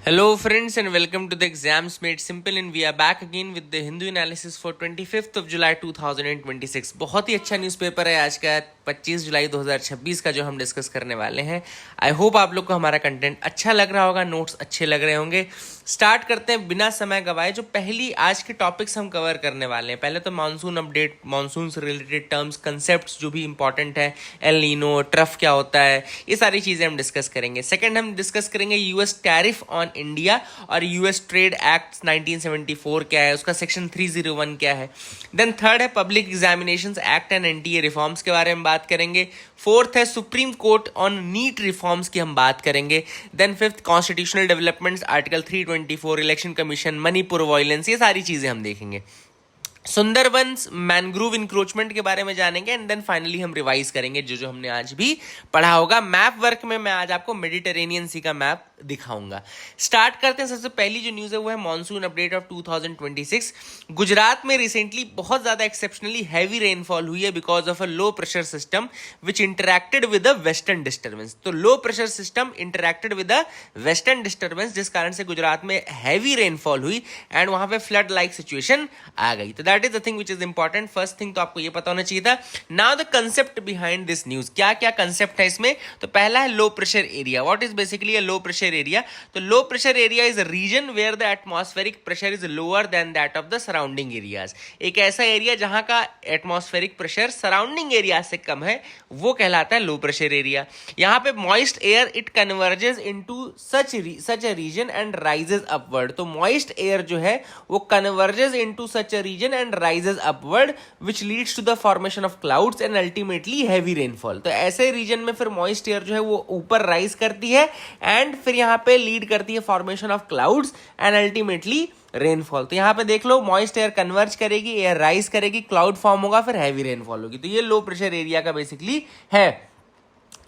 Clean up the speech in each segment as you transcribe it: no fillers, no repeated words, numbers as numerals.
Hello friends and welcome to the Exams Made Simple and we are back again with the Hindu analysis for 25th of July 2026। बहुत ही अच्छा newspaper है आज का 25 जुलाई 2026 का जो हम डिस्कस करने वाले हैं। आई होप आप लोग को हमारा कंटेंट अच्छा लग रहा होगा, नोट्स अच्छे लग रहे होंगे। स्टार्ट करते हैं बिना समय गवाए। जो पहली आज के टॉपिक्स हम कवर करने वाले हैं, पहले तो मानसून अपडेट, मानसून से रिलेटेड टर्म्स, कंसेप्ट जो भी इंपॉर्टेंट है, एल नीनो, ट्रफ क्या होता है, ये सारी चीज़ें हम डिस्कस करेंगे। सेकेंड हम डिस्कस करेंगे यूएस टैरिफ ऑन इंडिया और यूएस ट्रेड एक्ट 1974 क्या है, उसका सेक्शन 301 क्या है। देन थर्ड है public examinations act and NTA reforms के बारे में बात करेंगे। फोर्थ है Supreme Court on NEET reforms की हम बात करेंगे। Then fifth constitutional developments, article 324, election commission, Manipur violence, ये सारी चीजें हम देखेंगे। सुंदरबंस मैनग्रोव इंक्रोचमेंट के बारे में जानेंगे एंड देन फाइनली हम रिवाइज करेंगे जो जो हमने आज भी पढ़ा होगा। मैप वर्क में मैं आज आपको मेडिटेरेनियन सी का मैप दिखाऊंगा। स्टार्ट करते हैं। सबसे पहली जो न्यूज़ है वो है मॉनसून अपडेट ऑफ 2026। गुजरात में रिसेंटली बहुत ज़्यादा एक्सेप्शनली हैवी रेनफॉल हुई है because of a low pressure system which interacted with a western disturbance. तो low pressure system interacted with a western disturbance जिस कारण से गुजरात में हैवी रेनफॉल हुई एंड वहां पे फ्लड लाइक सिचुएशन आ गई। तो that is the thing which is important. First thing तो आपको ये पता होना चाहिए था। Now the concept behind this news, क्या क्या कंसेप्ट है इसमें। तो पहला है low pressure area. What is basically a low pressure area? तो low pressure area is a region where the atmospheric pressure is lower than that of the surrounding areas. एक ऐसा एरिया जहां का एटमॉस्फेरिक प्रेशर सराउंडिंग एरिया से कम है वो कहलाता है लो प्रेशर एरिया। यहां पे moist air it converges into such a region and rises upward. तो मॉइस्ट एयर जो है वो converges into such a region and rises upward which leads to the formation of clouds and ultimately heavy rainfall. तो ऐसे reason में फिर moist air जो है वो ऊपर राइज करती है एंड फिर यहां पे लीड करती है formation of clouds and ultimately rainfall. तो यहां पे देख लो, मॉइस्ट एयर कन्वर्ज करेगी, एयर राइज करेगी, क्लाउड फॉर्म होगा, फिर हैवी रेनफॉल होगी। तो ये लो प्रेशर एरिया का बेसिकली है।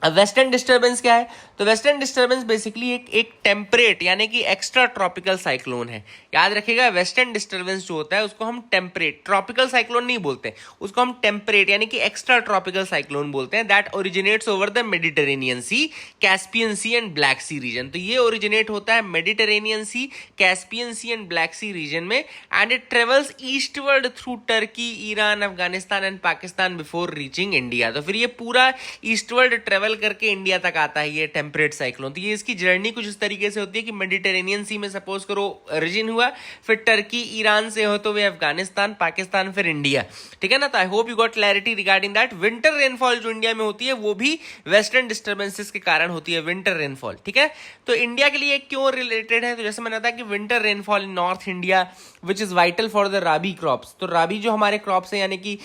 अब वेस्टर्न डिस्टर्बेंस क्या है? तो वेस्टर्न डिस्टर्बेंस बेसिकली एक टेम्परेट यानी कि एक्स्ट्रा ट्रॉपिकल साइक्लोन है। याद रखिएगा, वेस्टर्न डिस्टर्बेंस जो होता है उसको हम टेम्परेट, ट्रॉपिकल साइक्लोन नहीं बोलते, उसको हम टेम्परेट यानी कि एक्स्ट्रा ट्रॉपिकल साइक्लोन बोलते हैं। That originates over the Mediterranean Sea, Caspian Sea and Black Sea region. तो ये ओरिजिनेट होता है Mediterranean Sea, Caspian Sea and Black Sea region में and it travels eastward through Turkey, Iran, Afghanistan and Pakistan before reaching India. तो फिर ये पूरा eastward travel करके इंडिया तक आता है ये टेम्परेट साइक्लोन। तो ये इसकी जर्नी कुछ इस तरीके से होती है कि मेडिटेरेनियन सी में सपोज करो ओरिजिन हुआ, फिर टर्की, ईरान से हो तो वे अफगानिस्तान, पाकिस्तान, फिर इंडिया। ठीक है ना। तो आई hope you got clarity regarding that. Winter rainfall जो इंडिया में होती है वो भी वेस्टर्न डिस्टर्बेंसेस के कारण होती है, विंटर रेनफॉल। ठीक है। तो इंडिया के लिए क्यों रिलेटेड है? तो जैसे मैंने बताया कि winter rainfall in north India which is vital for the rabi crops. तो राबी जो हमारे क्रॉप्स है यानी कि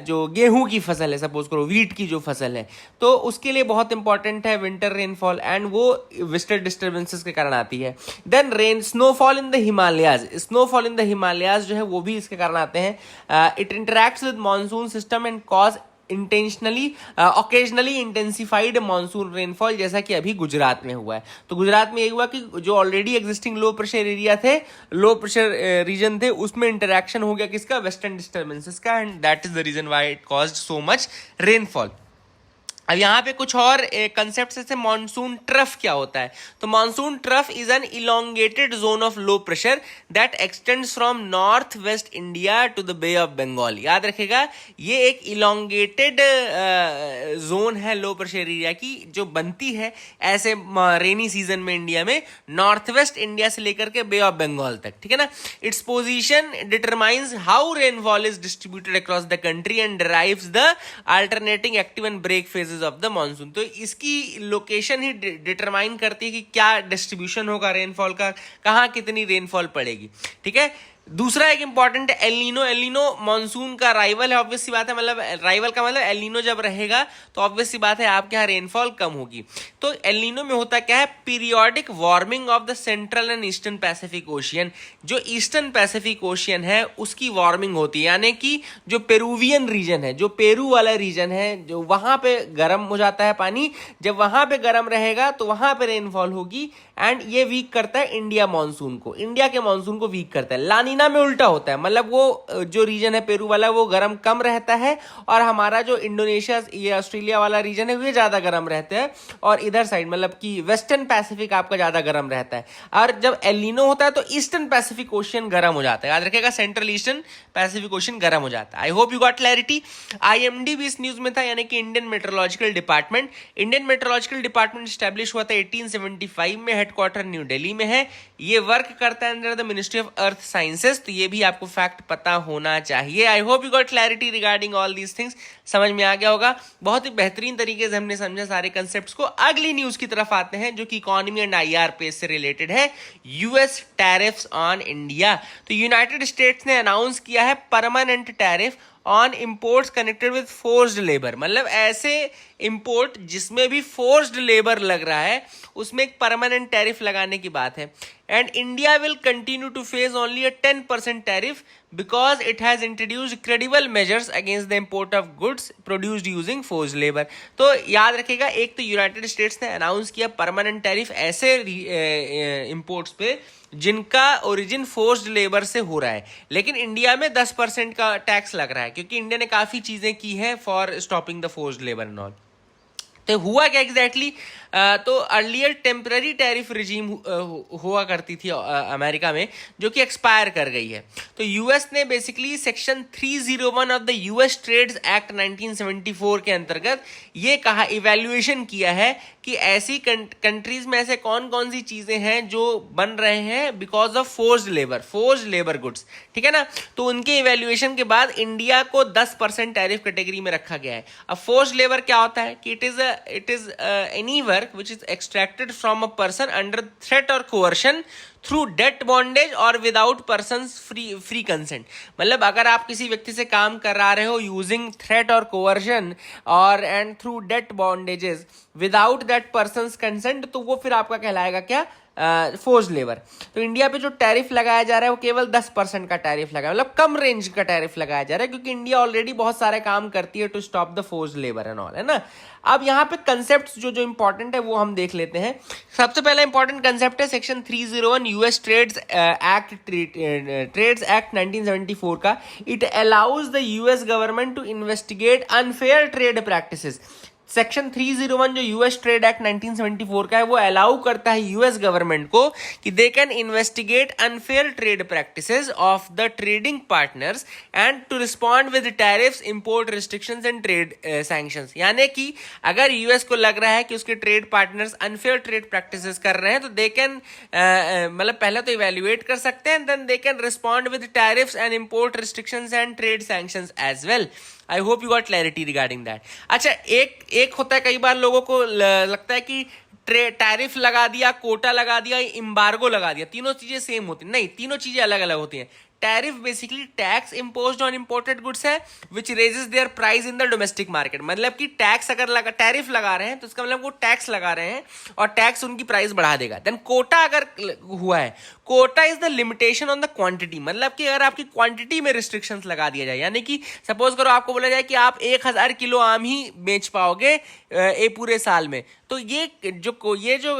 जो गेहूं की फसल है, सपोज करो वीट की जो फसल है, तो उसके लिए बहुत इंपॉर्टेंट है विंटर रेनफॉल एंड वो वेस्टर्न डिस्टर्बेंसेस के कारण आती है। Then rain snowfall in the Himalayas, snowfall in the Himalayas जो है वो भी इसके कारण आते हैं। It interacts with monsoon system and cause intentionally occasionally intensified monsoon rainfall, जैसा कि अभी गुजरात में हुआ है। तो गुजरात में ये हुआ कि जो ऑलरेडी एग्जिस्टिंग लो प्रेशर एरिया थे, लो प्रेशर रीजन थे, उसमें इंटरैक्शन हो गया किसका? वेस्टर्न डिस्टर्बेंसेस का, and that is the reason why it caused so much rainfall. अब यहाँ पे कुछ और कंसेप्ट जैसे मॉनसून ट्रफ क्या होता है? तो monsoon trough is an elongated zone of low pressure that extends from north west India to the Bay of Bengal. याद रखेगा, ये एक इलोंगेटेड जोन है लो प्रेशर एरिया की जो बनती है ऐसे रेनी सीजन में इंडिया में, नॉर्थ वेस्ट इंडिया से लेकर के बे ऑफ बंगाल तक। ठीक है ना। Its position determines how rainfall is distributed across the country and drives the alternating active and break phases of the monsoon. तो इसकी लोकेशन ही डिटरमाइन करती है कि क्या डिस्ट्रीब्यूशन होगा रेनफॉल का, कहां कितनी रेनफॉल पड़ेगी। ठीक है। दूसरा एक important El Nino. El Nino monsoon का राइवल है, ऑब्वियस सी बात है, मतलब राइवल का मतलब एल नीनो जब रहेगा तो ऑब्वियस सी बात है आपके यहाँ रेनफॉल कम होगी। तो एल नीनो में होता क्या है? Periodic warming of the central and eastern Pacific ocean. जो ईस्टर्न पैसिफिक ओशियन है उसकी वार्मिंग होती है, यानी कि जो पेरुवियन रीजन है, जो पेरू वाला रीजन है, जो वहां पे गर्म हो जाता है पानी, जब वहां पे गर्म रहेगा तो वहां पे रेनफॉल होगी एंड ये वीक करता है इंडिया मॉनसून को, इंडिया के मॉनसून को वीक करता है। लानिना लानीना में उल्टा होता है, मतलब वो जो रीजन है पेरू वाला वो गर्म कम रहता है, और हमारा जो इंडोनेशिया ये ऑस्ट्रेलिया वाला रीजन है वो ज्यादा गर्म रहता है, और इधर साइड मतलब कि वेस्टर्न पैसिफिक आपका ज्यादा गर्म रहता है। और जब एलिनो होता है तो ईस्टर्न पैसिफिक ओशियन गर्म हो जाता है, याद रखिएगा, सेंट्रल ईस्टर्न पैसिफिक ओशियन गर्म हो जाता है। I hope you got clarity. IMD भी इस न्यूज में था, यानी कि Indian meteorological department. Indian meteorological department establish हुआ था 1875 में, हेडक्वार्टर न्यू दिल्ली में है। ये वर्क करता है under the ministry of earth sciences, तो ये भी आपको फैक्ट पता होना चाहिए। आई hope you got clarity regarding all these things, समझ में आ गया होगा। बहुत ही बेहतरीन तरीके से हमने समझा सारे कंसेप्ट्स को। अगली न्यूज की तरफ आते हैं जो कि इकोनॉमी एंड IR पे से रिलेटेड है, यूएस टैरिफ्स ऑन इंडिया। तो यूनाइटेड स्टेट्स ने अनाउंस किया है permanent tariff on imports connected with forced labour, मतलब ऐसे इंपोर्ट जिसमें भी फोर्स्ड लेबर लग रहा है उसमें एक परमानेंट टैरिफ लगाने की बात है। And India will continue to face only a 10% tariff because it has introduced credible measures against the import of goods produced using forced labour. तो याद रखिएगा, एक तो यूनाइटेड स्टेट्स ने अनाउंस किया परमानेंट टैरिफ ऐसे इंपोर्ट्स पे जिनका ओरिजिन फोर्स्ड लेबर से हो रहा है, लेकिन इंडिया में 10% का टैक्स लग रहा है क्योंकि इंडिया ने काफी चीजें की है for stopping the forced labour and all. तो हुआ क्या एग्जैक्टली, तो अर्लियर टेम्पररी टैरिफ रिजीम हुआ करती थी अमेरिका में, जो कि एक्सपायर कर गई है। तो यूएस ने basically section 301 of the US trades act 1974 के अंतर्गत ये कहा, इवैल्यूएशन किया है कि ऐसी कंट्रीज में ऐसे कौन कौन सी चीजें हैं जो बन रहे हैं because of forced labour goods, ठीक है ना। तो उनके इवैल्यूएशन के बाद इंडिया को 10% टैरिफ कैटेगरी में रखा गया है। अब फोर्स्ड लेबर क्या होता है कि it is any work which is extracted from a person under threat or coercion through debt bondage or without person's free consent। मतलब अगर आप किसी व्यक्ति से काम करा रहे हो यूजिंग थ्रेट और कोवर्जन और and through debt bondages without that person's consent, तो वो फिर आपका कहलाएगा क्या, फोर्स्ड लेबर। तो इंडिया पे जो टैरिफ लगाया जा रहा है वो केवल 10% का टैरिफ लगा, मतलब कम रेंज का टैरिफ लगाया जा रहा है क्योंकि इंडिया ऑलरेडी बहुत सारे काम करती है to stop the forced labour and all, है ना। अब यहाँ पे कंसेप्ट जो इंपॉर्टेंट है वो हम देख लेते हैं। सबसे पहला इंपॉर्टेंट कंसेप्ट है सेक्शन 301 यूएस ट्रेड्स एक्ट 1974 का। It allows the US government to investigate unfair trade practices. Section 301 जो यूएस ट्रेड एक्ट 1974 का है वो अलाउ करता है यूएस गवर्नमेंट को कि they can investigate unfair trade practices of the trading partners and to respond with tariffs, import restrictions and trade sanctions. यानी कि अगर यूएस को लग रहा है कि उसके trade partners unfair trade practices कर रहे हैं तो दे कैन मतलब पहले तो इवेल्युएट कर सकते हैं, then they can respond with tariffs and import restrictions and trade sanctions as well. I hope you got clarity regarding that. अच्छा, एक होता है, कई बार लोगों को लगता है कि टैरिफ लगा दिया, कोटा लगा दिया, एम्बार्गो लगा दिया, तीनों चीजें सेम होती हैं। नहीं, तीनों चीजें अलग अलग होती हैं। Tariff basically tax imposed on imported goods है which raises their price in the domestic market. मतलब कि टैक्स अगर टैरिफ लगा रहे हैं तो इसका मतलब वो टैक्स लगा रहे हैं और टैक्स उनकी प्राइस बढ़ा देगा। देन कोटा अगर हुआ है, quota is the limitation on the quantity, मतलब कि अगर आपकी क्वांटिटी में रिस्ट्रिक्शंस लगा दिया जाए, यानी कि सपोज करो आपको बोला जाए कि आप 1000 किलो आम ही बेच पाओगे एक पूरे साल में, तो ये जो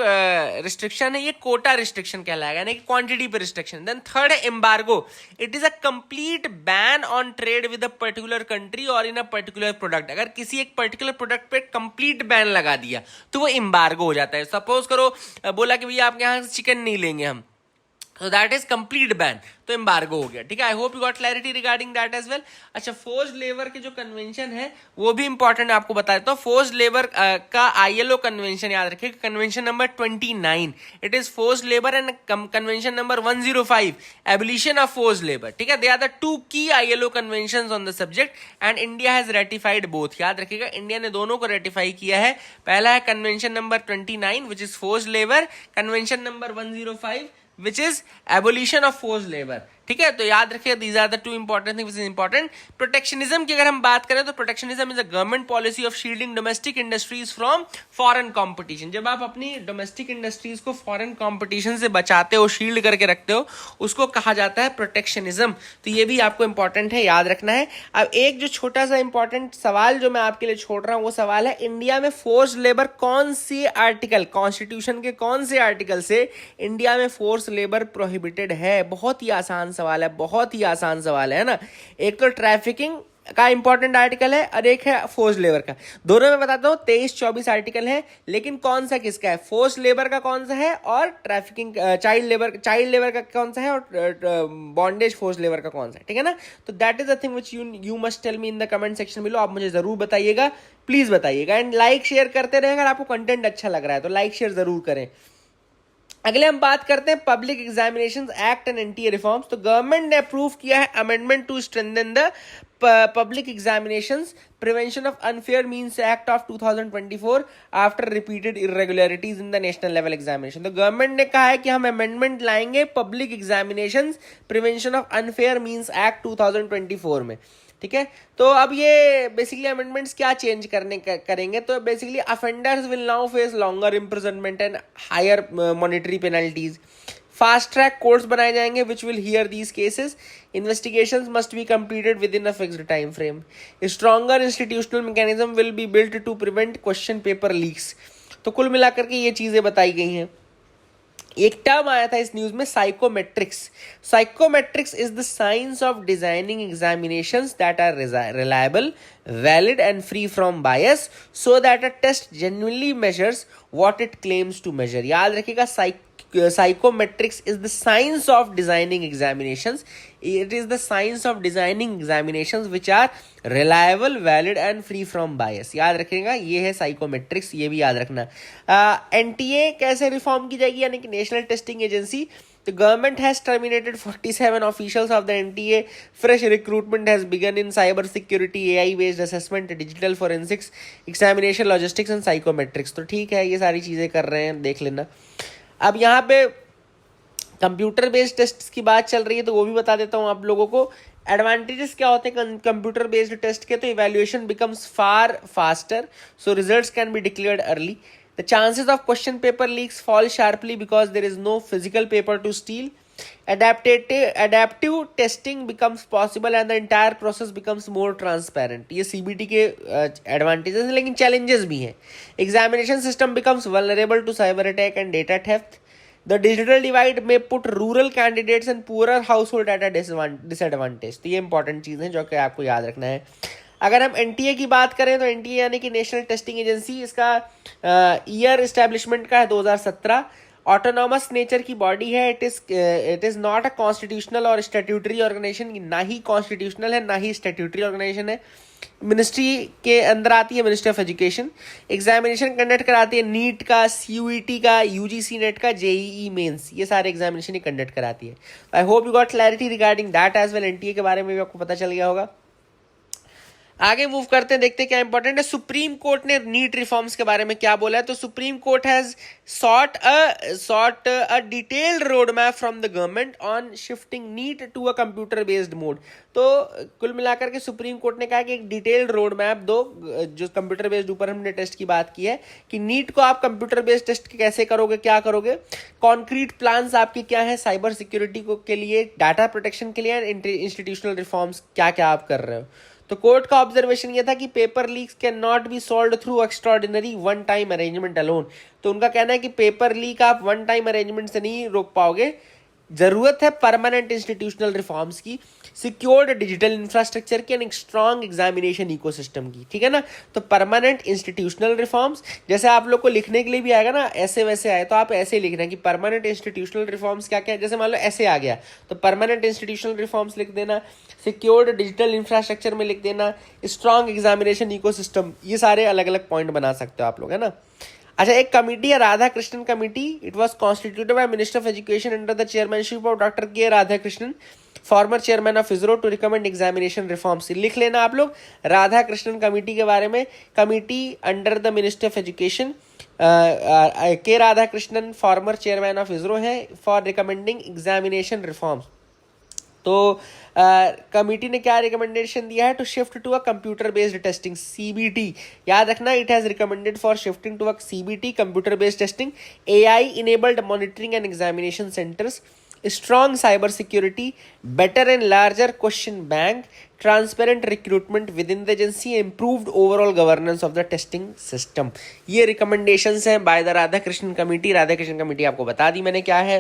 रिस्ट्रिक्शन है ये कोटा रिस्ट्रिक्शन कहलाएगा, यानी कि क्वांटिटी पे रिस्ट्रिक्शन। देन थर्ड है embargo. It is a complete ban on trade with a particular country और इन अ पर्टिकुलर प्रोडक्ट। अगर किसी एक पर्टिकुलर प्रोडक्ट पे कंप्लीट बैन लगा दिया तो वो एम्बार्गो हो जाता है। सपोज करो बोला कि भैया आपके यहाँ चिकन नहीं लेंगे हम, so that is complete ban, तो एम्बार्गो हो गया, ठीक है। I hope you got clarity regarding that as well. अच्छा, फोर्स्ड लेबर के जो कन्वेंशन है वो भी इंपॉर्टेंट आपको बता देता हूँ। फोर्स्ड लेबर का ILO कन्वेंशन याद रखिए, convention number 29, it is forced labour, and convention number 105 abolition of forced labour, ठीक है। दे आर द 2 की ILO conventions on the subject and India has ratified both. याद रखिएगा, इंडिया ने दोनों को रेटिफाई किया है। पहला है convention number 29 which is forced labour, convention number 105 which is abolition of forced labor, ठीक है। तो याद रखिए, these are the 2 important things which is important। Protectionism की अगर हम बात करें तो protectionism is a government policy of shielding domestic industries from foreign competition. जब आप अपनी डोमेस्टिक इंडस्ट्रीज को फॉरेन कंपटीशन से बचाते हो, शील्ड करके रखते हो, उसको कहा जाता है प्रोटेक्शनिज्म। तो ये भी आपको इंपॉर्टेंट है, याद रखना है। अब एक जो छोटा सा इंपॉर्टेंट सवाल जो मैं आपके लिए छोड़ रहा हूं वो सवाल है, इंडिया में फोर्स्ड लेबर कौन सी आर्टिकल, कॉन्स्टिट्यूशन के कौन से आर्टिकल से इंडिया में फोर्स लेबर प्रोहिबिटेड है? बहुत ही आसान सवाल है, बहुत ही आसान सवाल है ना। एक तो ट्रैफिकिंग का इंपॉर्टेंट आर्टिकल है और एक है फोर्स्ड लेबर का। दोनों में बताता हूँ 23-24 आर्टिकल है, लेकिन कौन सा किसका है, फोर्स्ड लेबर का कौन सा है और ट्रैफिकिंग चाइल्ड लेबर का कौन सा है और बॉन्डेज फोर्स्ड लेबर का कौन सा है, ठीक है ना। तो that is the thing which you must tell me in the comment section below. आप मुझे जरूर बताइएगा, प्लीज बताइएगा, एंड लाइक शेयर करते रहें। अगर आपको कंटेंट अच्छा लग रहा है तो लाइक शेयर जरूर करें। अगले हम बात करते हैं public examinations act and NTA reforms. तो गवर्नमेंट ने अप्रूव किया है amendment to strengthen the public examinations prevention of unfair means act of 2024 after repeated irregularities in the national level examination. तो गवर्नमेंट ने कहा है कि हम अमेंडमेंट लाएंगे public examinations prevention of unfair means act 2024 में, ठीक है। तो अब ये बेसिकली अमेंडमेंट्स क्या चेंज करेंगे, तो basically offenders will now face longer imprisonment and higher monetary penalties. Fast track courts बनाए जाएंगे which will hear these cases. Investigations must be completed within a fixed time frame. Stronger institutional mechanism will be built to prevent question paper leaks. तो कुल मिलाकर के ये चीजें बताई गई हैं। एक टर्म आया था इस न्यूज में, psychometrics. Psychometrics is the science of designing examinations that are reliable, valid and free from bias so that a test genuinely measures what it claims to measure. याद रखिएगा, psychometrics is the science of designing examinations. It is the science of designing examinations which are reliable, valid and free from bias. याद रखिएगा, ये है psychometrics, ये भी याद रखना। एनटीए कैसे रिफॉर्म की जाएगी, यानी कि national testing agency. The government has terminated 47 officials of the NTA. Fresh recruitment has begun in cyber security, AI-based assessment, digital forensics, examination, logistics and psychometrics. तो ठीक है, ये सारी चीज़ें कर रहे हैं, देख लेना। अब यहाँ पे कंप्यूटर बेस्ड टेस्ट की बात चल रही है, तो वो भी बता देता हूँ आप लोगों को। एडवांटेजेस क्या होते हैं कंप्यूटर बेस्ड टेस्ट के, तो evaluation becomes far faster, so results can be declared early. The chances of question paper leaks fall sharply because there is no physical paper to steal. Adaptive testing becomes possible and the entire process becomes more transparent. ये CBT के advantages हैं, लेकिन challenges भी हैं। Examination system becomes vulnerable to cyber attack and data theft. The digital divide may put rural candidates and poorer household at a disadvantage. तो ये important चीज़ है जो कि आपको याद रखना है। अगर हम एनटीए की बात करें तो एनटीए यानी कि नेशनल टेस्टिंग एजेंसी, इसका ईयर एस्टेब्लिशमेंट का है 2017। ऑटोनॉमस नेचर की बॉडी है। It is not a constitutional और स्टैट्यूटरी ऑर्गेनाइजेशन, ना ही कॉन्स्टिट्यूशनल है ना ही स्टैट्यूटरी ऑर्गेनाइजेशन है। मिनिस्ट्री के अंदर आती है, ministry of education. Examination conduct कराती है नीट का, सीयूईटी का, यूजीसी नेट का, जेईई मेंस, ये सारे एग्जामिनेशन ही कंडक्ट कराती है। I hope you got clarity regarding that as well. NTA के बारे में भी आपको पता चल गया होगा। आगे मूव करते हैं, देखते हैं क्या इंपॉर्टेंट है। सुप्रीम कोर्ट ने नीट रिफॉर्म्स के बारे में क्या बोला है। तो supreme court has sought a detailed roadmap from the government on shifting NEET to a computer based mode. तो कुल मिलाकर के सुप्रीम कोर्ट ने कहा कि एक डिटेल्ड रोड मैप दो, जो कंप्यूटर बेस्ड ऊपर हमने टेस्ट की बात की है कि नीट को आप कंप्यूटर बेस्ड टेस्ट कैसे करोगे, क्या करोगे, कॉन्क्रीट प्लान्स आपके क्या है साइबर सिक्योरिटी को के लिए, डाटा प्रोटेक्शन के लिए, इंस्टीट्यूशनल रिफॉर्म्स क्या क्या आप कर रहे हो। तो कोर्ट का ऑब्जर्वेशन ये था कि paper leaks can not be solved through extraordinary one time arrangement alone. तो उनका कहना है कि पेपर लीक आप वन टाइम अरेंजमेंट से नहीं रोक पाओगे, जरूरत है परमानेंट इंस्टीट्यूशनल रिफॉर्म्स की, सिक्योर्ड डिजिटल इंफ्रास्ट्रक्चर की, एंड स्ट्रॉन्ग एग्जामिनेशन इकोसिस्टम की, ठीक है ना। तो परमानेंट इंस्टीट्यूशनल रिफॉर्म्स, जैसे आप लोग को लिखने के लिए भी आएगा ना ऐसे वैसे आए, तो आप ऐसे ही लिखना कि परमानेंट इंस्टीट्यूशनल रिफॉर्म्स क्या क्या है। जैसे मान लो ऐसे आ गया तो परमानेंट इंस्टीट्यूशनल रिफॉर्म्स लिख देना, सिक्योर्ड डिजिटल इंफ्रास्ट्रक्चर में लिख देना, स्ट्रॉन्ग एग्जामिनेशन इकोसिस्टम, ये सारे अलग अलग पॉइंट बना सकते हो आप लोग, है ना। अच्छा, एक कमिटी है Radhakrishnan committee. It was constituted by minister of education under the chairmanship of doctor K Radhakrishnan, former chairman of ISRO, to recommend examination reforms. लिख लेना आप लोग राधा कृष्णन कमिटी के बारे में। Committee under the minister of education, K Radhakrishnan former chairman of ISRO है, for recommending examination reforms. तो committee ने क्या रिकमेंडेशन दिया है, to shift to a computer based testing, CBT. याद रखना, it has recommended for shifting to a CBT, computer based testing, AI enabled monitoring and examination centres, strong cyber security, better and larger question bank, transparent recruitment within the agency, improved overall governance of the testing system. ये recommendations हैं by the Radha Krishnan committee. Radha Krishnan committee आपको बता दी मैंने क्या है,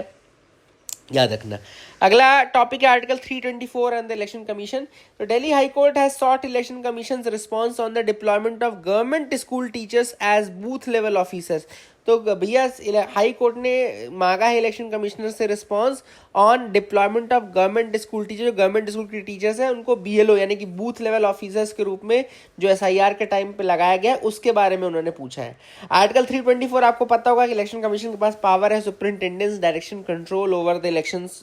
याद रखना। अगला टॉपिक है article 324 and the election commission. तो Delhi high court has sought election commission response on the deployment of government school teachers as booth level officers. तो भैया हाई कोर्ट ने मांगा है इलेक्शन कमिश्नर से response on deployment of government school teacher. जो government school के teachers हैं उनको बीएलओ यानी कि बूथ लेवल ऑफिसर्स के रूप में जो एसआईआर के टाइम पे लगाया गया है उसके बारे में उन्होंने पूछा है। आर्टिकल 324 आपको पता होगा कि इलेक्शन कमीशन के पास पावर है superintendence direction control over the elections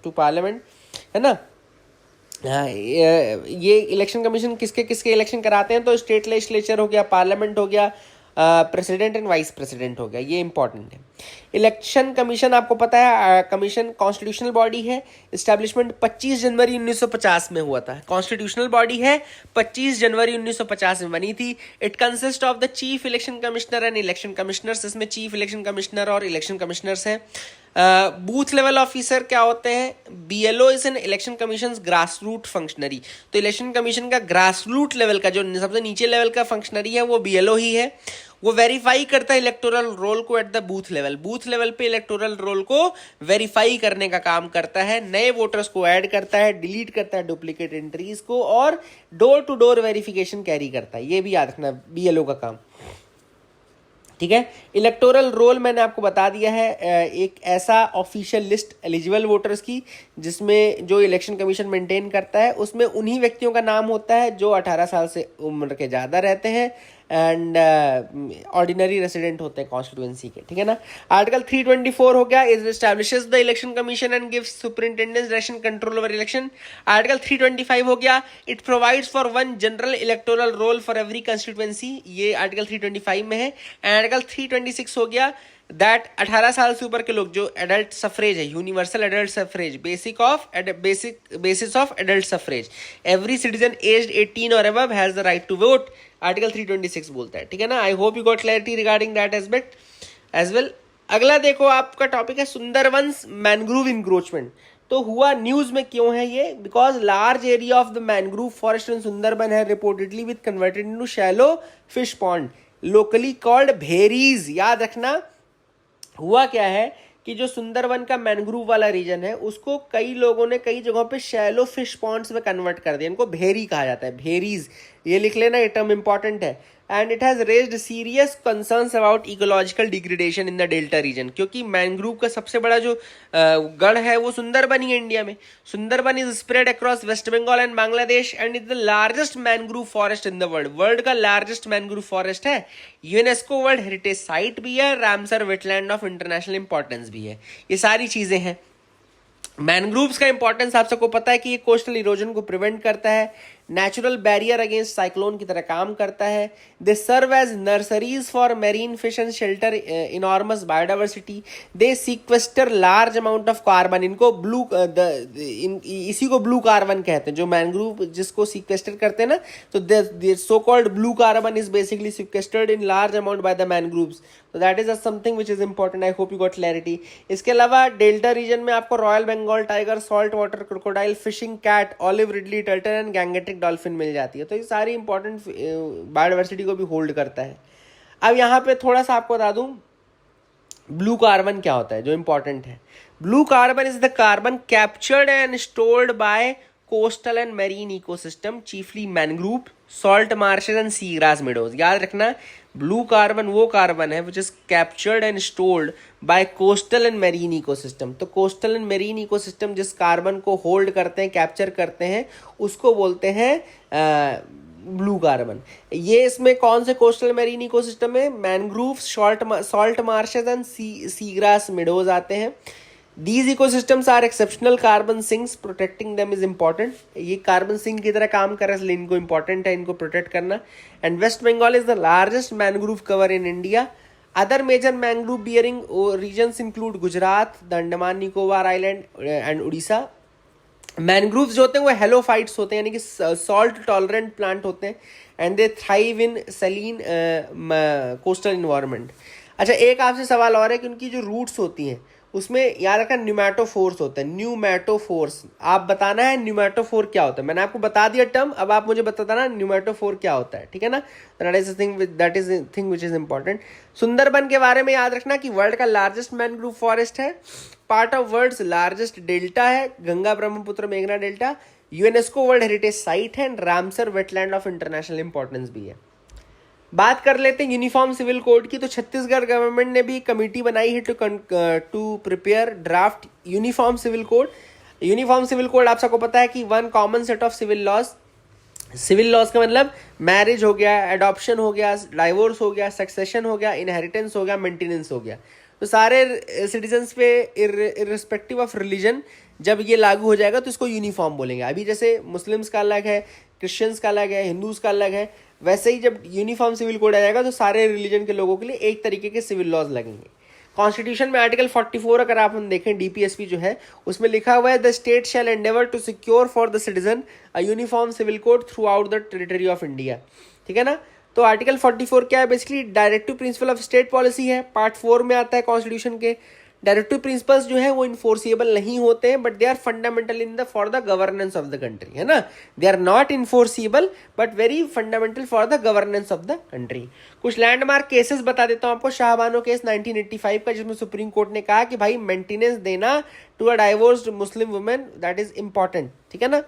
to parliament, है ना। ये इलेक्शन कमीशन किसके किसके इलेक्शन कराते हैं, तो स्टेट लेजिस्लेचर हो गया, पार्लियामेंट हो गया, प्रेसिडेंट एंड वाइस प्रेसिडेंट हो गया, ये इंपॉर्टेंट है। इलेक्शन कमीशन आपको पता है कमीशन कॉन्स्टिट्यूशनल बॉडी है। इस्टेब्लिशमेंट 25 जनवरी 1950 में हुआ था। कॉन्स्टिट्यूशनल बॉडी है, 25 जनवरी 1950 में बनी थी। It consist of the chief election commissioner and election commissioners. इसमें चीफ इलेक्शन कमिश्नर और इलेक्शन कमिश्नर्स हैं। बूथ लेवल ऑफिसर क्या होते हैं, BLO is an election commission grass root functionary. तो इलेक्शन कमीशन का ग्रास रूट लेवल का जो सबसे नीचे लेवल का फंक्शनरी है वो बीएलओ ही है। वो वेरीफाई करता है इलेक्टोरल रोल को at the booth level. Booth level पे इलेक्टोरल रोल को वेरीफाई करने का काम करता है, नए वोटर्स को ऐड करता है, डिलीट करता है डुप्लीकेट एंट्रीज को, और door to door verification carry करता है। ये भी याद रखना बीएलओ का काम, ठीक है। इलेक्टोरल रोल मैंने आपको बता दिया है, एक ऐसा ऑफिशियल लिस्ट एलिजिबल वोटर्स की जिसमें जो इलेक्शन कमीशन मेंटेन करता है उसमें उन्हीं व्यक्तियों का नाम होता है जो 18 साल से उम्र के ज़्यादा रहते हैं एंड ऑर्डिनरी रेसिडेंट होते हैं कॉन्स्टिट्यूएंसी के, ठीक है ना। आर्टिकल 324 हो गया, is establishes the election commission and gives superintendence direction control over election. Article 325 हो गया, it provides for one general electoral roll for every constituency, ये आर्टिकल 325 में है। आर्टिकल 326 हो गया दैट 18 साल से ऊपर के लोग जो एडल्ट सफरेज है, universal adult suffrage, basis of adult suffrage, every citizen aged 18 और above has the right to vote, article 326 बोलता है, ठीक है ना। I hope you got clarity regarding that aspect as well. अगला देखो आपका टॉपिक है सुंदरबंस मैनग्रोव इंक्रोचमेंट। तो हुआ न्यूज में क्यों है ये, because large area of the mangrove forest in Sundarban है reportedly with converted into shallow fish pond locally called भेरीज। याद रखना हुआ क्या है कि जो सुंदरबन का मैनग्रोव वाला रीजन है उसको कई लोगों ने कई जगहों पे शैलो फिश पॉन्ड्स में कन्वर्ट कर दिया, इनको भेरी कहा जाता है, भेरीज, ये लिख लेना, ये टर्म इंपॉर्टेंट है। And it has raised serious concerns about ecological degradation in the delta region, क्योंकि मैनग्रोव का सबसे बड़ा जो गढ़ है वो सुंदरबन ही है इंडिया में। Sundarban is spread across West Bengal and Bangladesh and is the largest mangrove forest in the world. World का लार्जेस्ट मैनग्रोव फॉरेस्ट है, यूनेस्को वर्ल्ड हेरिटेज साइट भी है, Ramsar wetland of international importance भी है, ये सारी चीजें हैं। मैनग्रोव्स का इंपॉर्टेंस आप सबको पता है कि ये कोस्टल इरोजन को प्रिवेंट करता है, नेचुरल बैरियर अगेंस्ट साइक्लोन की तरह काम करता है। They serve as nurseries for marine fish and shelter enormous biodiversity. They sequester large amount of carbon, इनको इसी को ब्लू कार्बन कहते हैं, जो मैनग्रोव जिसको सीक्वेस्टर करते हैं ना, तो so called blue carbon is basically sequestered in large amount by the mangroves. तो that is something which is important, I hope you got clarity. इसके अलावा डेल्टा रीजन में आपको royal Bengal tiger, saltwater crocodile, fishing cat, olive ridley turtle and Gangetic dolphin मिल जाती है। तो ये सारी इंपॉर्टेंट बायोडाइवर्सिटी को भी होल्ड करता है। अब यहाँ पे थोड़ा सा आपको बता दूं ब्लू कार्बन क्या होता है, जो इंपॉर्टेंट है। Blue carbon is the carbon captured and stored bye coastal and marine ecosystem, chiefly mangrove, salt marches and sea grass meadows. याद रखना ब्लू कार्बन वो कार्बन है which is captured and stored bye coastal and marine ecosystem. तो coastal and marine ecosystem जिस carbon को hold करते हैं, capture करते हैं, उसको बोलते हैं ब्लू कार्बन। ये इसमें कौन से कोस्टल मेरीन इकोसिस्टम है, mangrove, salt marches and sea grass meadows आते हैं। These ecosystems are exceptional carbon sinks, protecting them is important. ये कार्बन सिंक की तरह काम कर रहा है, इसलिए इनको इंपॉर्टेंट है इनको प्रोटेक्ट करना। And West Bengal is the largest mangrove cover in India. Other major mangrove bearing regions include Gujarat, the Andaman Nicobar island and Orissa. Mangroves जो होते हैं वो हेलोफाइट्स होते हैं, यानी कि सॉल्ट टॉलरेंट प्लांट होते हैं and they thrive in Saleen coastal environment. अच्छा, एक आपसे सवाल और है कि उनकी जो रूट्स होती हैं उसमें याद रखना न्यूमेटोफोर्स होता है, न्यूमेटोफोर्स। आप बताना है न्यूमेटोफोर क्या होता है, मैंने आपको बता दिया टर्म, अब आप मुझे बताना न्यूमेटोफोर क्या होता है, ठीक है ना। That is thing which is important. Sundarban के बारे में याद रखना कि वर्ल्ड का लार्जेस्ट मैनग्रोव फॉरेस्ट है, part of world's largest delta है, गंगा ब्रह्मपुत्र मेघना delta, UNESCO world heritage site है, Ramsar wetland of international importance भी है। बात कर लेते हैं यूनिफॉर्म सिविल कोड की। तो छत्तीसगढ़ गवर्नमेंट ने भी कमेटी बनाई है to prepare draft uniform civil code. Uniform civil code आप सबको पता है कि one common set of civil laws. Civil laws का मतलब मैरिज हो गया, एडॉप्शन हो गया, डाइवोर्स हो गया, सक्सेशन हो गया, इनहेरिटेंस हो गया, मेंटेनेंस हो गया। तो सारे सिटीजन्स पे इररिस्पेक्टिव ऑफ रिलीजन जब ये लागू हो जाएगा तो इसको यूनिफॉर्म बोलेंगे। अभी जैसे मुस्लिम्स का अलग है, क्रिश्चियंस का अलग है, हिंदूज का अलग है, वैसे ही जब यूनिफॉर्म सिविल कोड आ जाएगा तो सारे रिलीजन के लोगों के लिए एक तरीके के सिविल लॉज लगेंगे। कॉन्स्टिट्यूशन में आर्टिकल 44 अगर आप हम देखें, डीपीएसपी जो है उसमें लिखा हुआ है the state shall endeavour to secure for the citizen a uniform civil code throughout the territory of India, ठीक है ना। तो आर्टिकल 44 क्या है, basically directive principle of state policy है, पार्ट 4 में आता है कॉन्स्टिट्यूशन के। डायरेक्टिव प्रिंसिपल्स जो है वो इन्फोर्सिएबल नहीं होते हैं, but they are fundamental in the for the governance of the country, है ना। They are not enforceable but very fundamental for the governance of the country. कुछ लैंडमार्क केसेस बता देता हूं आपको। शाहबानो केस 1985 का, जिसमें सुप्रीम कोर्ट ने कहा कि भाई मेंटेनेंस देना to a divorced Muslim women that is important, ठीक है ना।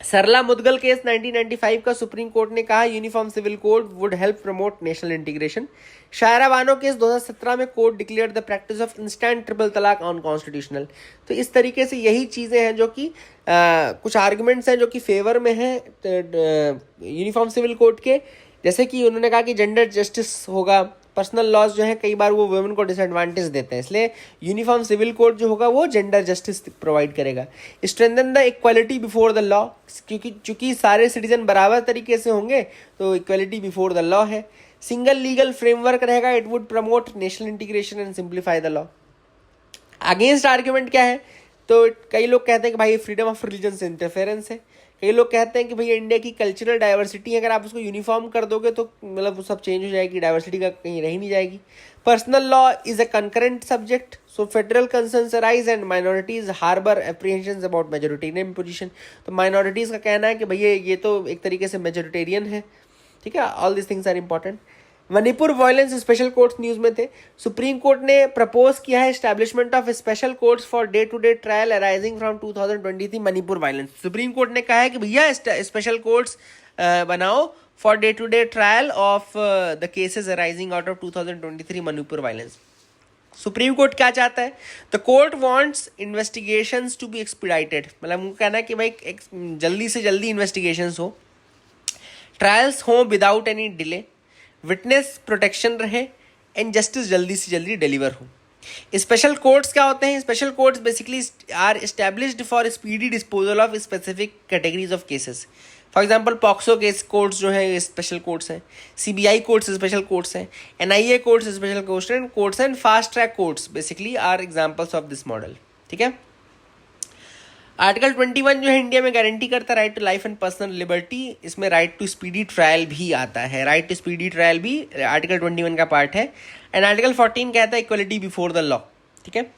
सरला मुदगल केस 1995 का, सुप्रीम कोर्ट ने कहा uniform civil code would help promote national integration. Shayara Bano case 2017 में court declare the practice of instant triple talaq unconstitutional. तो इस तरीके से यही चीज़ें हैं जो कि कुछ आर्गुमेंट्स हैं जो कि फेवर में हैं यूनिफॉर्म सिविल कोड के। जैसे कि उन्होंने कहा कि जेंडर जस्टिस होगा, पर्सनल लॉज जो है कई बार वो वुमेन को डिसएडवांटेज देते हैं, इसलिए यूनिफॉर्म सिविल कोड जो होगा वो जेंडर जस्टिस प्रोवाइड करेगा। Strengthen the equality before the law, क्योंकि चूंकि सारे सिटीजन बराबर तरीके से होंगे तो इक्वालिटी बिफोर द लॉ है। सिंगल लीगल फ्रेमवर्क रहेगा, it would promote national integration and simplify the law. Against argument क्या है, तो कई लोग कहते हैं कि भाई फ्रीडम ऑफ रिलीजन से इंटरफेरेंस है। कई लोग कहते हैं कि भैया इंडिया की कल्चरल डाइवर्सिटी है, अगर आप उसको यूनिफॉर्म कर दोगे तो मतलब वो सब चेंज हो जाएगी, डाइवर्सिटी का कहीं रह नहीं जाएगी। Personal law is a concurrent subject, so federal concerns arise and minorities harbour apprehensions about majoritarian position. तो माइनॉरिटीज का कहना है कि भैया ये तो एक तरीके से मेजोरिटेरियन है, ठीक है। All this things are important. Manipur violence special courts news में थे। सुप्रीम कोर्ट ने प्रपोज किया है establishment of special courts for day to day trial arising from 2023 Manipur violence. Supreme court ने कहा है कि भैया स्पेशल कोर्ट्स बनाओ for day to day trial of the cases arising out of 2023 Manipur violence. Supreme court क्या चाहता है, the court wants investigations to be एक्सपीडाइटेड, मतलब उनको कहना है कि भाई जल्दी से जल्दी इन्वेस्टिगेशंस हो, ट्रायल्स हो without any delay, witness protection रहे एंड जस्टिस जल्दी से जल्दी डिलीवर हो। स्पेशल कोर्ट्स क्या होते हैं, special courts basically are established for speedy disposal of specific categories of cases. For example POCSO case courts जो है स्पेशल कोर्ट्स हैं, सीबीआई कोर्ट्स स्पेशल कोर्ट्स हैं, NIA courts special courts and fast track courts basically are examples of this model, ठीक है। Article 21 जो है India में guarantee करता है right to life and personal liberty, इसमें राइट टू स्पीडी ट्रायल भी आता है, राइट टू स्पीडी ट्रायल भी आर्टिकल 21 का पार्ट है। एंड आर्टिकल 14 कहता है इक्वलिटी बिफोर द लॉ, ठीक है।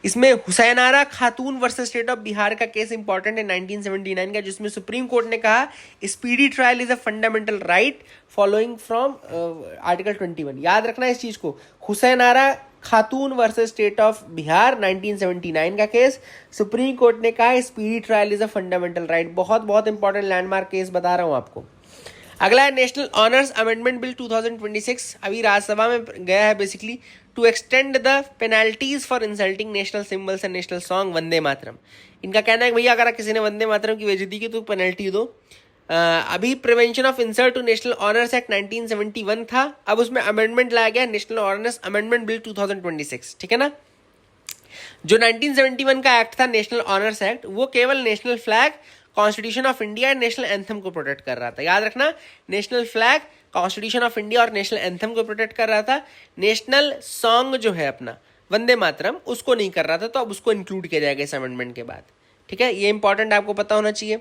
इसमें हुसैनारा खातून वर्सेस स्टेट ऑफ बिहार का केस इंपॉर्टेंट है 1979 का, जिसमें सुप्रीम कोर्ट ने कहा speedy trial is a fundamental right following from article 21। याद रखना इस चीज को, हुसैनारा खातून वर्सेस स्टेट ऑफ बिहार 1979 का केस, सुप्रीम कोर्ट ने कहा speedy trial is a fundamental right. बहुत बहुत इंपॉर्टेंट लैंडमार्क केस बता रहा हूं आपको। अगला है नेशनल ऑनर्स अमेंडमेंट बिल 2026, अभी राज्यसभा में गया है basically to extend the penalties for insulting national symbols and national song Vande Mataram. इनका कहना है भैया अगर किसी ने वंदे मातरम की बेइज्जती की तो पेनल्टी दो। अभी prevention of insult to national honours act 1971 था, अब उसमें अमेंडमेंट लाया गया नेशनल ऑनर्स अमेंडमेंट बिल 2026, ठीक है ना। जो 1971 का एक्ट था नेशनल ऑनर्स एक्ट, वो केवल national flag, constitution of India and national anthem को प्रोटेक्ट कर रहा था। याद रखना, national flag, constitution of India और नेशनल एंथम को प्रोटेक्ट कर रहा था। नेशनल सॉन्ग जो है अपना वंदे मातरम, उसको नहीं कर रहा था, तो अब उसको इंक्लूड किया जाएगा इस अमेंडमेंट के बाद, ठीक है। ये इंपॉर्टेंट आपको पता होना चाहिए।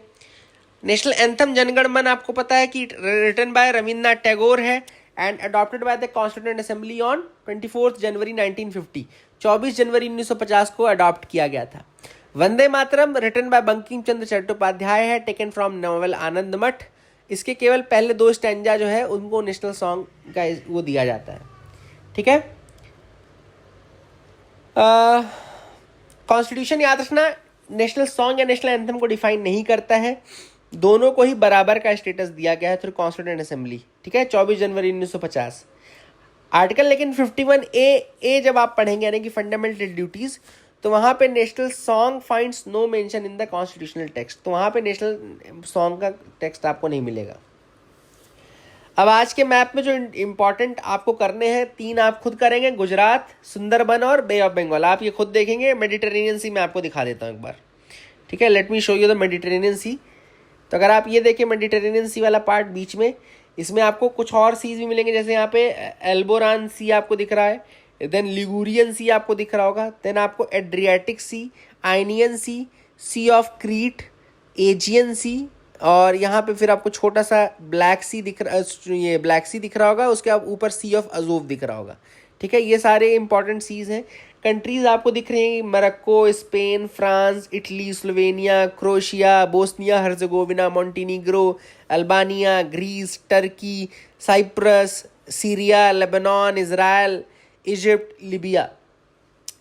नेशनल एंथम जनगण मन आपको पता है कि रिटन बाय रविन्द्रनाथ टैगोर है and adopted by the constituent assembly on 24 जनवरी 1950। 24 जनवरी 1950 को अडॉप्ट किया गया था। वंदे मातरम रिटन बाय बंकिम चंद्र चट्टोपाध्याय है, टेकन फ्रॉम नॉवेल आनंद मठ। इसके केवल पहले 2 स्टैंजा जो है उनको नेशनल सॉन्ग का वो दिया जाता है। ठीक है, कॉन्स्टिट्यूशन याद रखना नेशनल सॉन्ग या नेशनल एंथम को डिफाइन नहीं करता है, दोनों को ही बराबर का स्टेटस दिया गया है थ्रू कॉन्स्टिट्यूएंट असेंबली। ठीक है, 24 जनवरी 1950 आर्टिकल। लेकिन 51 ए जब आप पढ़ेंगे यानी कि फंडामेंटल ड्यूटीज, तो वहां पे national song finds no mention in the constitutional text, तो वहां पे नेशनल सॉन्ग का टेक्स्ट आपको नहीं मिलेगा। अब आज के मैप में जो इंपॉर्टेंट आपको करने हैं 3 आप खुद करेंगे, गुजरात, सुंदरबन और बे ऑफ बंगाल। आप ये खुद देखेंगे। मेडिटेरेनियन सी मैं आपको दिखा देता हूँ एक बार। ठीक है, let me show you the Mediterranean Sea. तो अगर आप ये देखें मेडिटेरेनियन सी वाला पार्ट बीच में, इसमें आपको कुछ और सीज भी मिलेंगे, जैसे यहाँ पे एल्बोरान सी आपको दिख रहा है, देन लिगुरियन सी आपको दिख रहा होगा, देन आपको Adriatic Sea, Ionian Sea, Sea of Crete, Aegean Sea, और यहाँ पे फिर आपको छोटा सा ब्लैक सी दिख रहा होगा, उसके ऊपर सी ऑफ अजोव दिख रहा होगा। ठीक है, ये सारे इंपॉर्टेंट सीज हैं। कंट्रीज आपको दिख रही हैं, Morocco, Spain, France, Italy, Slovenia, Croatia, Bosnia Herzegovina, Montenegro, Albania, Greece, Turkey, Cyprus, Syria, Lebanon, Israel, Egypt, Libya.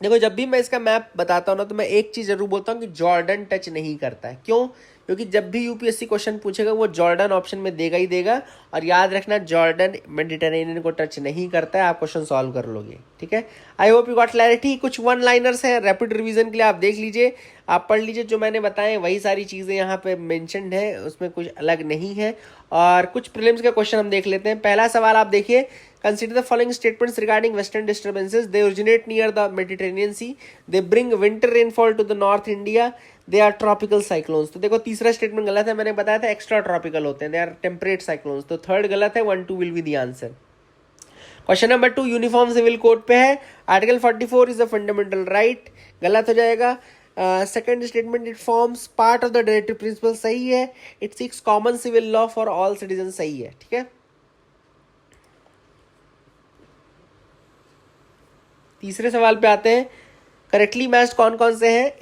देखो, जब भी मैं इसका मैप बताता हूँ ना, तो मैं एक चीज़ जरूर बोलता हूँ कि जॉर्डन टच नहीं करता है। क्यों? क्योंकि जब भी यूपीएससी क्वेश्चन पूछेगा वो जॉर्डन ऑप्शन में देगा ही देगा, और याद रखना जॉर्डन मेडिटेरेनियन को टच नहीं करता है। आप क्वेश्चन सॉल्व कर लोगे। ठीक है, I hope you got clarity. कुछ 1 लाइनर्स हैं रैपिड रिवीजन के लिए, आप देख लीजिए, आप पढ़ लीजिए। जो मैंने बताए वही सारी चीज़ें यहाँ पे मेंशन्ड है, उसमें कुछ अलग नहीं है। और कुछ प्रीलिम्स का क्वेश्चन हम देख लेते हैं। पहला सवाल आप देखिए, consider the following statements regarding western disturbances. They originate near the Mediterranean Sea. They bring winter rainfall to the North India. They are tropical cyclones. तो देखो, तीसरा स्टेटमेंट गलत है, मैंने बताया था एक्स्ट्रा ट्रॉपिकल होते हैं, they are temperate cyclones। तो थर्ड गलत है, 1 2 will be the answer। Question number 2 uniform civil code पे है। Article 44 is a fundamental right, गलत हो जाएगा। Second statement, it forms part of the directive principle, सही है। It seeks common civil law for all citizen, सही है। ठीक है, तीसरे सवाल पे आते हैं। करेक्टली मैच्ड कौन कौन से हैं?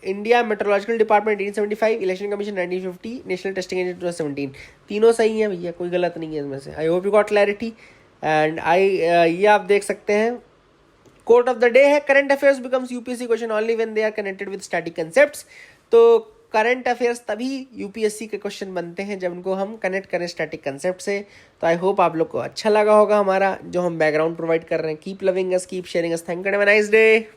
India meteorological department 1875, election commission 1950, national testing agency 2017। तीनों सही हैं भैया, कोई गलत नहीं है इसमें से। I hope you got clarity. And ये आप देख सकते हैं। कोट ऑफ द डे है, current affairs becomes UPSC question only when they are connected with static concepts. तो करंट अफेयर्स तभी यूपीएससी के क्वेश्चन बनते हैं जब उनको हम कनेक्ट करें स्टैटिक कंसेप्ट से। तो आई होप आप लोग को अच्छा लगा होगा हमारा जो हम बैकग्राउंड प्रोवाइड कर रहे हैं। Keep loving us, keep sharing us. Thank you, have a nice day.